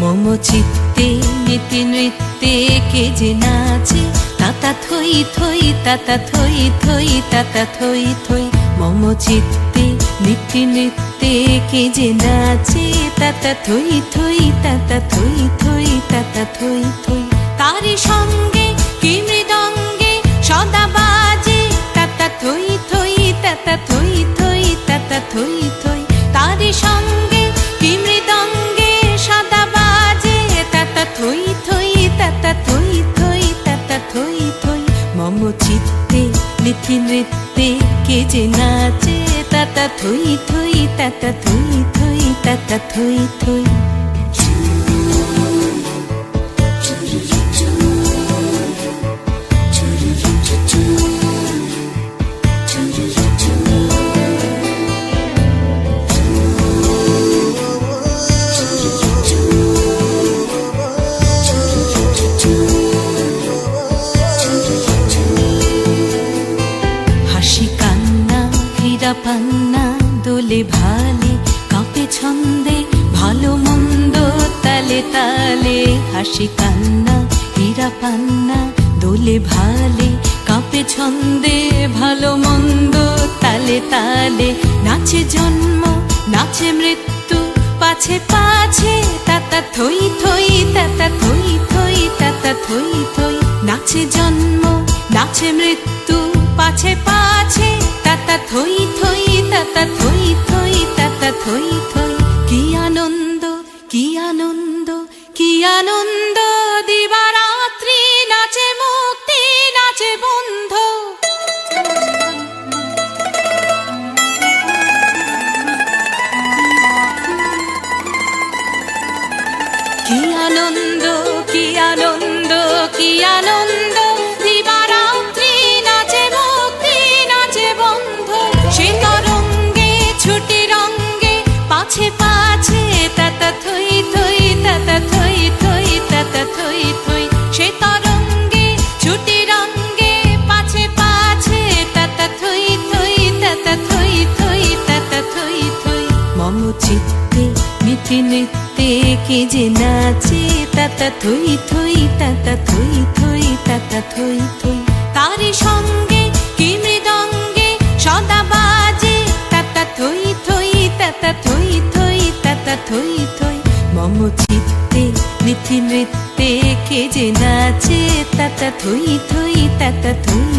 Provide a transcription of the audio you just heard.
মম চিত্তে নীতি নৃত্যে কে যে নাচে, তাতা থই থই তাতা থই থই তাতা থই থই। মম চিত্তে নীতি নৃত্যে কে যে নাচে, তাতা থই থই তাতা থই থই তাতা থই থই। তারি সঙ্গে কি মৃদঙ্গে সদা বাজে, তাতা থই থই তাতা থই থই তাতা থই থই। তারি সঙ্গে কি মৃদঙ্গে সদা বাজে, তাতা থই থই তাতা থই থই তাতা থই থই। মম চিত্তে নীতি নৃত্যে কে যে নাচে, তাতা থই থই তাতা থই থই তাতা থই থই। পান্না দোলে ভালে কাঁপে ছন্দে ভালো মন্দ তালে তালে। হাসি কান্না হীরা পান্না দোলে ভালে কাঁপে ছন্দে ভালো মন্দ তালে তালে। নাচে জন্ম নাচে মৃত্যু পাছে পাছে, তাতা থই থই তাতা থই থই তাতা থই থই। নাচে জন্ম নাচে মৃত্যু পাছে পাছে, তাতা থই থই তাতা থই থই তাতা থই থই। কি আনন্দ কি আনন্দ কি আনন্দ, দিবারাত্রি নাচে মুক্তি নাচে বন্ধ। কি আনন্দ কি আনন্দ কি আনন্দ, দিবারাত্রি নাচে মুক্তি নাচে বন্ধ। সে তরঙ্গে ছুটি রঙ্গে পাছে পাছে, তাতা থই থই তাতা থই থই তাতা থই থই। সে তরঙ্গে ছুটি রঙ্গে পাছে পাছে, তাতা থই থই তাতা থই থই তাতা থই থই। মম চিত্তে নীতি নৃত্যে কে যে নাচে, তাতা থই থই তাতা থই থই তাতা থই থই। তারি সঙ্গে কি মৃদঙ্গে সদা বাজে, তাতা থই থই তাতা থই থই তাতা থই থই। মম চিত্তে নীতি নৃত্যে কে যে নাচে, তাতা থই থই তাতা থই